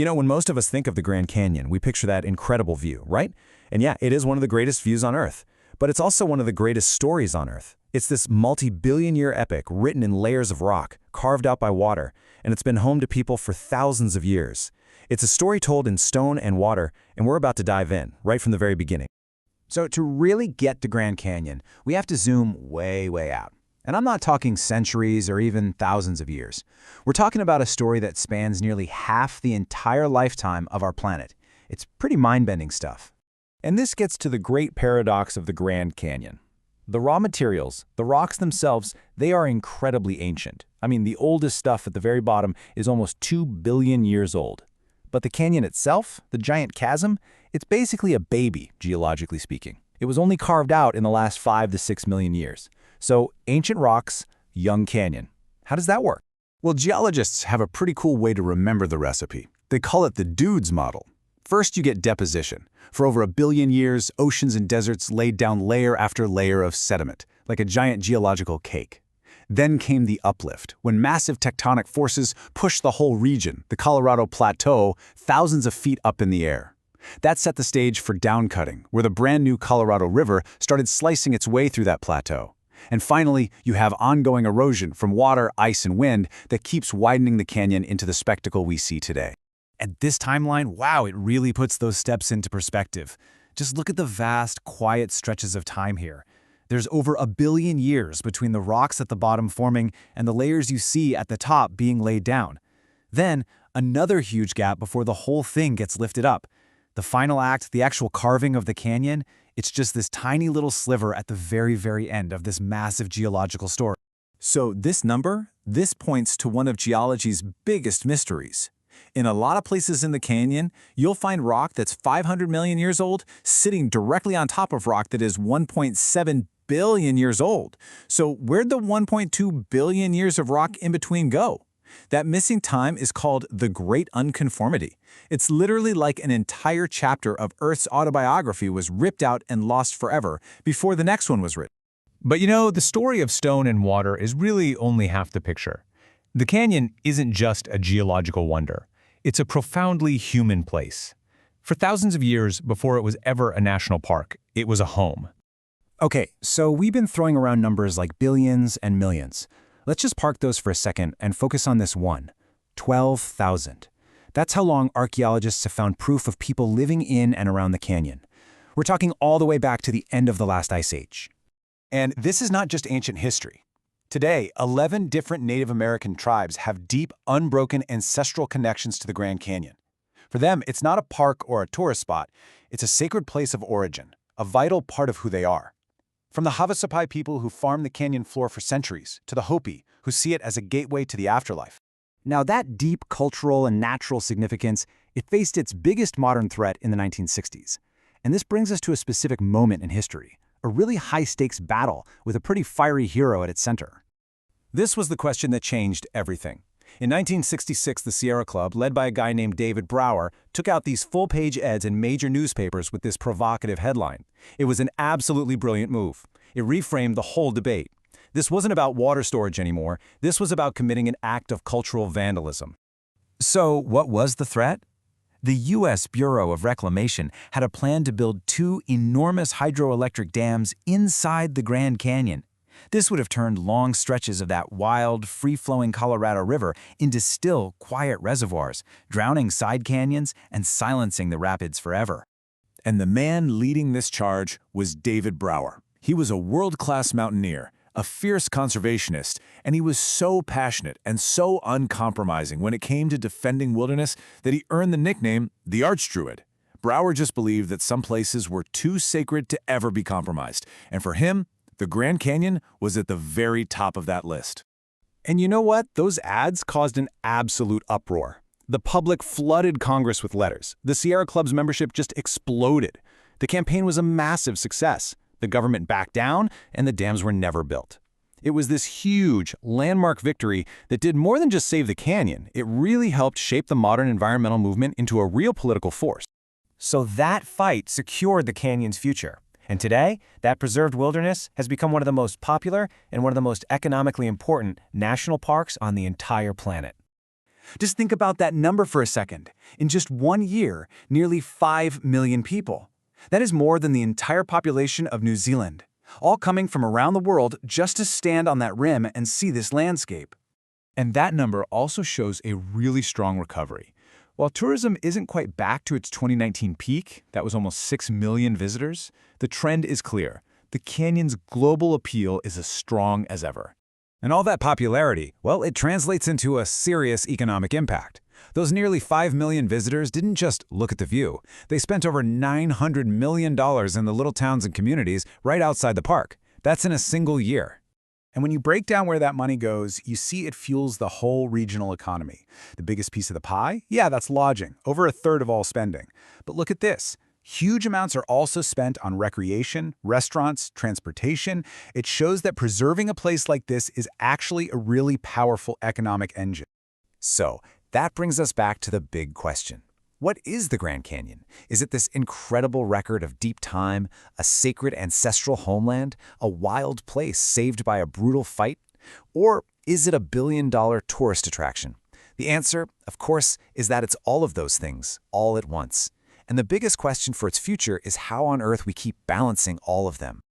You know, when most of us think of the Grand Canyon, we picture that incredible view, right? And yeah, it is one of the greatest views on Earth. But it's also one of the greatest stories on Earth. It's this multi-billion-year epic written in layers of rock, carved out by water, and it's been home to people for thousands of years. It's a story told in stone and water, and we're about to dive in, right from the very beginning. So to really get to Grand Canyon, we have to zoom way, way out. And I'm not talking centuries or even thousands of years. We're talking about a story that spans nearly half the entire lifetime of our planet. It's pretty mind-bending stuff. And this gets to the great paradox of the Grand Canyon. The raw materials, the rocks themselves, they are incredibly ancient. I mean, the oldest stuff at the very bottom is almost 2 billion years old. But the canyon itself, the giant chasm, it's basically a baby, geologically speaking. It was only carved out in the last 5 to 6 million years. So, ancient rocks, young canyon. How does that work? Well, geologists have a pretty cool way to remember the recipe. They call it the dudes model. First, you get deposition. For over 1 billion years, oceans and deserts laid down layer after layer of sediment, like a giant geological cake. Then came the uplift, when massive tectonic forces pushed the whole region, the Colorado Plateau, thousands of feet up in the air. That set the stage for downcutting, where the brand new Colorado River started slicing its way through that plateau. And finally, you have ongoing erosion from water, ice, and wind that keeps widening the canyon into the spectacle we see today. At this timeline, wow, it really puts those steps into perspective. Just look at the vast, quiet stretches of time here. There's over 1 billion years between the rocks at the bottom forming and the layers you see at the top being laid down. Then, another huge gap before the whole thing gets lifted up. The final act, the actual carving of the canyon, it's just this tiny little sliver at the very, very end of this massive geological story. So this number, this points to one of geology's biggest mysteries. In a lot of places in the canyon, you'll find rock that's 500 million years old sitting directly on top of rock that is 1.7 billion years old. So where'd the 1.2 billion years of rock in between go? That missing time is called the Great Unconformity. It's literally like an entire chapter of Earth's autobiography was ripped out and lost forever before the next one was written. But you know, the story of stone and water is really only half the picture. The canyon isn't just a geological wonder. It's a profoundly human place. For thousands of years before it was ever a national park, it was a home. Okay, so we've been throwing around numbers like billions and millions. Let's just park those for a second and focus on this one, 12,000. That's how long archaeologists have found proof of people living in and around the canyon. We're talking all the way back to the end of the last ice age. And this is not just ancient history. Today, 11 different Native American tribes have deep, unbroken ancestral connections to the Grand Canyon. For them, it's not a park or a tourist spot. It's a sacred place of origin, a vital part of who they are. From the Havasupai people who farm the canyon floor for centuries, to the Hopi, who see it as a gateway to the afterlife. Now that deep cultural and natural significance, it faced its biggest modern threat in the 1960s. And this brings us to a specific moment in history, a really high-stakes battle with a pretty fiery hero at its center. This was the question that changed everything. In 1966, the Sierra Club, led by a guy named David Brower, took out these full-page ads in major newspapers with this provocative headline. It was an absolutely brilliant move. It reframed the whole debate. This wasn't about water storage anymore. This was about committing an act of cultural vandalism. So, what was the threat? The U.S. Bureau of Reclamation had a plan to build 2 enormous hydroelectric dams inside the Grand Canyon. This would have turned long stretches of that wild, free-flowing Colorado River into still, quiet reservoirs, drowning side canyons and silencing the rapids forever. And the man leading this charge was David Brower. He was a world-class mountaineer, a fierce conservationist, and he was so passionate and so uncompromising when it came to defending wilderness that he earned the nickname the Archdruid. Brower just believed that some places were too sacred to ever be compromised, and for him, the Grand Canyon was at the very top of that list. And you know what? Those ads caused an absolute uproar. The public flooded Congress with letters. The Sierra Club's membership just exploded. The campaign was a massive success. The government backed down, and the dams were never built. It was this huge, landmark victory that did more than just save the canyon. It really helped shape the modern environmental movement into a real political force. So that fight secured the canyon's future. And today, that preserved wilderness has become one of the most popular and one of the most economically important national parks on the entire planet. Just think about that number for a second. In just 1 year, nearly 5 million people. That is more than the entire population of New Zealand, all coming from around the world just to stand on that rim and see this landscape. And that number also shows a really strong recovery. While tourism isn't quite back to its 2019 peak, that was almost 6 million visitors, the trend is clear. The canyon's global appeal is as strong as ever. And all that popularity, well, it translates into a serious economic impact. Those nearly 5 million visitors didn't just look at the view. They spent over $900 million in the little towns and communities right outside the park. That's in a single year. And when you break down where that money goes, you see it fuels the whole regional economy. The biggest piece of the pie? Yeah, that's lodging, over a third of all spending. But look at this. Huge amounts are also spent on recreation, restaurants, transportation. It shows that preserving a place like this is actually a really powerful economic engine. So, that brings us back to the big question. What is the Grand Canyon? Is it this incredible record of deep time, a sacred ancestral homeland, a wild place saved by a brutal fight? Or is it a billion-dollar tourist attraction? The answer, of course, is that it's all of those things, all at once. And the biggest question for its future is how on earth we keep balancing all of them.